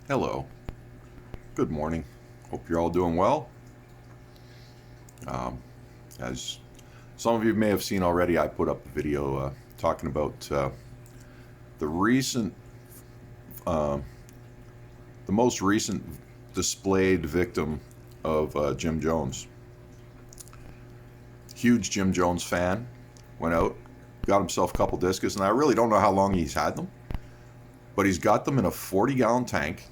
Hello. Good morning. Hope you're all doing well. As some of you may have seen already, I put up a video talking about the recent, uh, the most recent displayed victim of Jim Jones. Huge Jim Jones fan. Went out, got himself a couple discus, and I really don't know how long he's had them, but he's got them in a 40-gallon tank,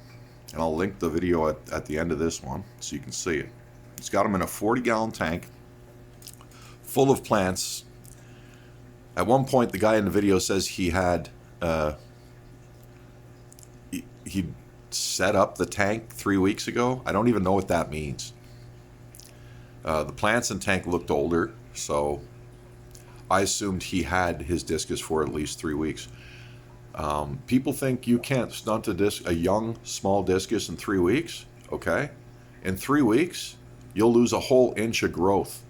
and I'll link the video at the end of this one so you can see it. He's got them in a 40-gallon tank full of plants. At one point, the guy in the video says he had he set up the tank 3 weeks ago. I don't even know what that means. The plants in the tank looked older, so I assumed he had his discus for at least 3 weeks. People think you can't stunt a young, small discus in 3 weeks. Okay, in 3 weeks, you'll lose a whole inch of growth.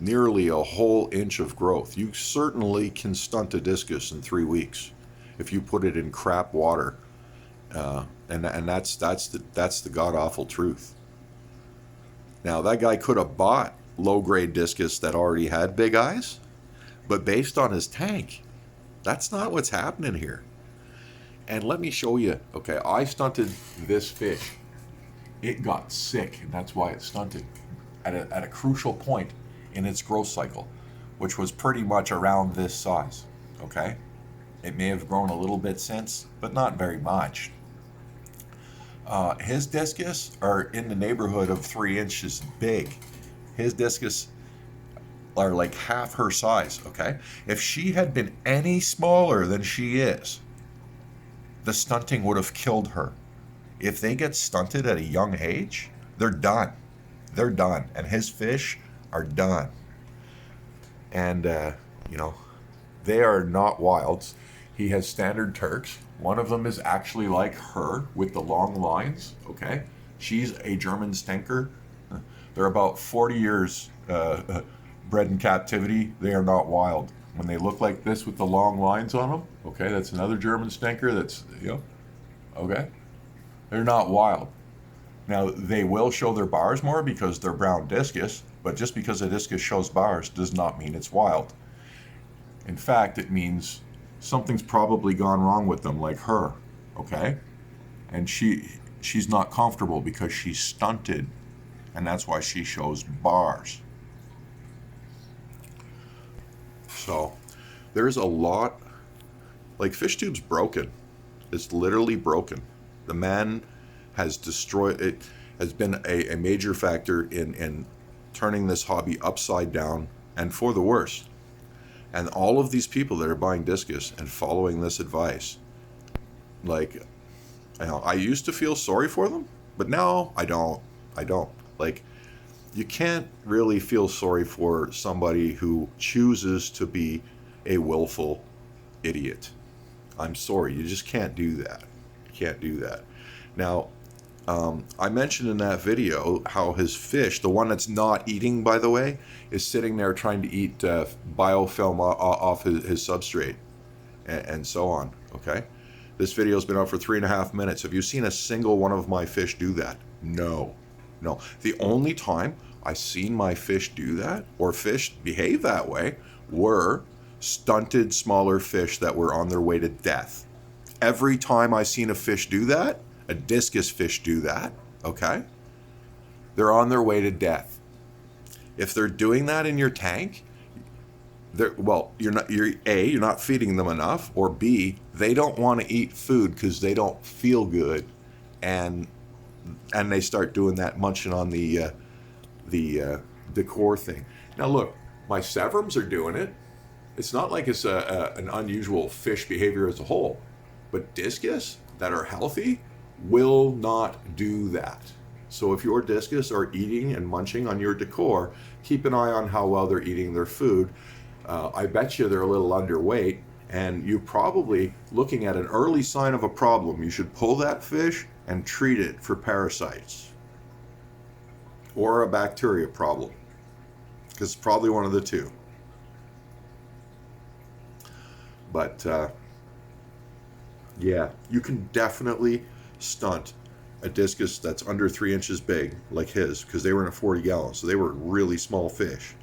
Nearly a whole inch of growth. You certainly can stunt a discus in 3 weeks if you put it in crap water, and that's the god awful truth. Now that guy could have bought low grade discus that already had big eyes, but based on his tank, that's not what's happening here. And let me show you. Okay, I stunted this fish. It got sick, and that's why it stunted at a crucial point in its growth cycle, which was pretty much around this size. Okay, it may have grown a little bit since, but not very much. His discus are in the neighborhood of 3 inches big. His discus are like half her size. Okay, if she had been any smaller than she is, the stunting would have killed her. If they get stunted at a young age, they're done. They're done, and his fish are done. And they are not wilds. He has standard Turks. One of them is actually like her with the long lines. Okay, she's a German stinker. They're about 40 years bred in captivity. They are not wild. When they look like this with the long lines on them, okay, that's another German stinker. Okay, they're not wild. Now, they will show their bars more because they're brown discus, but just because a discus shows bars does not mean it's wild. In fact, it means something's probably gone wrong with them, like her, okay? And she's not comfortable because she's stunted, and that's why she shows bars. So, there's a lot, like fish tube's broken. It's literally broken. The man has destroyed it, has been a major factor in turning this hobby upside down and for the worse. And all of these people that are buying discus and following this advice, like, I used to feel sorry for them, but now I don't. Like, you can't really feel sorry for somebody who chooses to be a willful idiot. I'm sorry, you just can't do that. You can't do that. Now, I mentioned in that video how his fish, the one that's not eating, by the way, is sitting there trying to eat biofilm off his substrate and so on. Okay, this video's been out for 3.5 minutes. Have you seen a single one of my fish do that? No. The only time I seen my fish do that or fish behave that way were stunted smaller fish that were on their way to death. Every time I seen a fish do that, a discus fish do that, okay, they're on their way to death. If they're doing that in your tank, you're not feeding them enough, or B, they don't want to eat food because they don't feel good, and they start doing that munching on the decor thing. Now look, my Severums are doing it. It's not like it's an unusual fish behavior as a whole, but discus that are healthy will not do that. So if your discus are eating and munching on your decor, keep an eye on how well they're eating their food. I bet you they're a little underweight, and you're probably looking at an early sign of a problem. You should pull that fish and treat it for parasites or a bacteria problem, because it's probably one of the two. But yeah, you can definitely stunt a discus that's under 3 inches big, like his, because they were in a 40 gallon, so they were really small fish.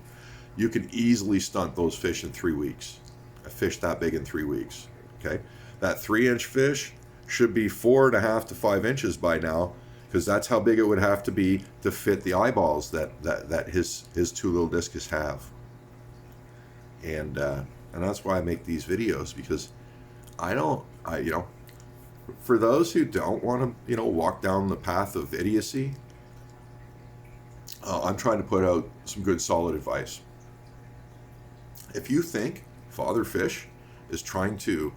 You can easily stunt those fish in 3 weeks. A fish that big in 3 weeks. Okay, that 3-inch fish should be 4.5 to 5 inches by now, because that's how big it would have to be to fit the eyeballs that his two little discus have. And that's why I make these videos, because for those who don't want to, walk down the path of idiocy, I'm trying to put out some good, solid advice. If you think Father Fish is trying to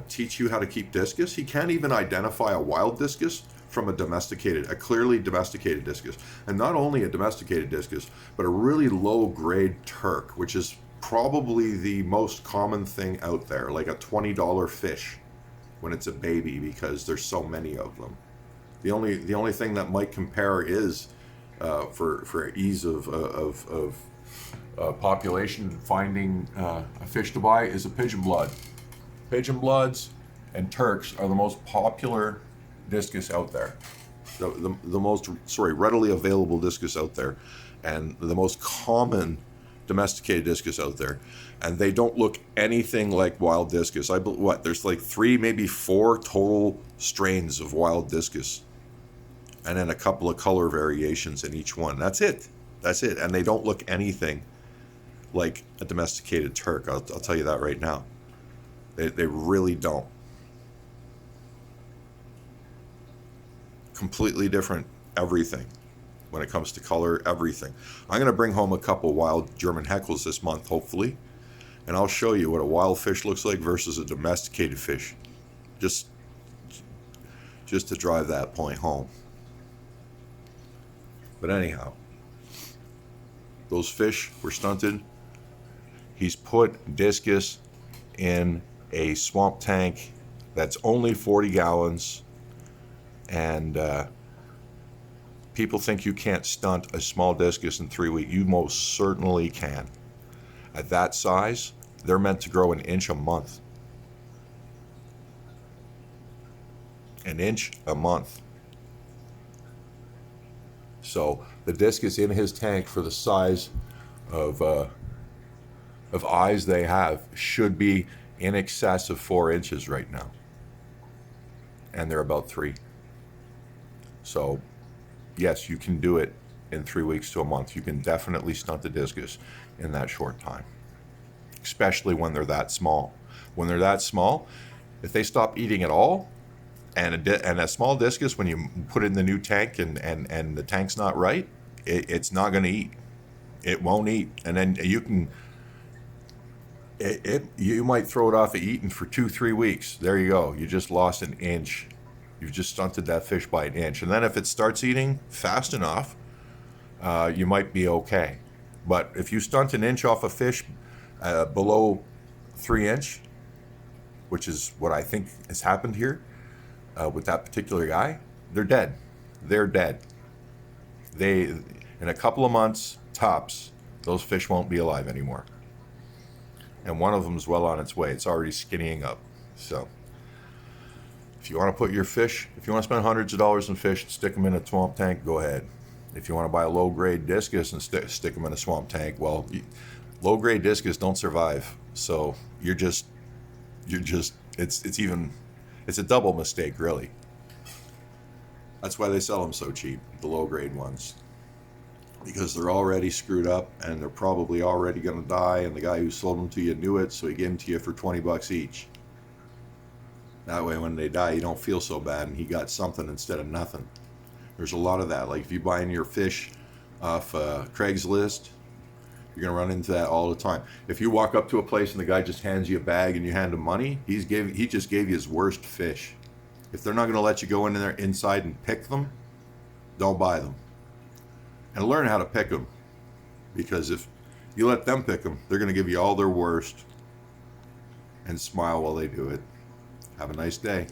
teach you how to keep discus, he can't even identify a wild discus from a clearly domesticated discus. And not only a domesticated discus, but a really low-grade Turk, which is probably the most common thing out there, like a $20 fish when it's a baby, because there's so many of them. The only thing that might compare is for ease of population finding a fish to buy is a pigeon blood. Pigeon bloods and Turks are the most popular discus out there. The most readily available discus out there, and the most common domesticated discus out there, and they don't look anything like wild discus. There's like 3, maybe 4 total strains of wild discus, and then a couple of color variations in each one. That's it, and they don't look anything like a domesticated Turk. I'll tell you that right now. They really don't. Completely different everything. When it comes to color, everything. I'm going to bring home a couple wild German Heckles this month, hopefully, and I'll show you what a wild fish looks like versus a domesticated fish, just to drive that point home. But anyhow, those fish were stunted. He's put discus in a swamp tank that's only 40 gallons, and people think you can't stunt a small discus in 3 weeks. You most certainly can. At that size, they're meant to grow 1 inch a month. 1 inch a month. So the discus in his tank, for the size of eyes they have, should be in excess of 4 inches right now. And they're about 3. So yes, you can do it in 3 weeks to a month. You can definitely stunt the discus in that short time, especially when they're that small. When they're that small, if they stop eating at all, and a small discus, when you put it in the new tank and the tank's not right, it's not going to eat. It won't eat. And then you might throw it off of eating for 2-3 weeks. There you go. You just lost 1 inch. You've just stunted that fish by 1 inch. And then if it starts eating fast enough, you might be okay. But if you stunt 1 inch off a fish below 3 inch, which is what I think has happened here with that particular guy, they're dead. They're dead. In a couple of months, tops, those fish won't be alive anymore. And one of them is well on its way. It's already skinnying up. So if you want to put your fish, if you want to spend hundreds of dollars on fish and stick them in a swamp tank, go ahead. If you want to buy a low-grade discus and stick them in a swamp tank, well, low-grade discus don't survive. So it's a double mistake, really. That's why they sell them so cheap, the low-grade ones, because they're already screwed up and they're probably already going to die, and the guy who sold them to you knew it, so he gave them to you for $20 each. That way when they die, you don't feel so bad, and he got something instead of nothing. There's a lot of that. Like if you're buying your fish off Craigslist, you're going to run into that all the time. If you walk up to a place and the guy just hands you a bag and you hand him money, he just gave you his worst fish. If they're not going to let you go in there inside and pick them, don't buy them. And learn how to pick them, because if you let them pick them, they're going to give you all their worst and smile while they do it. Have a nice day.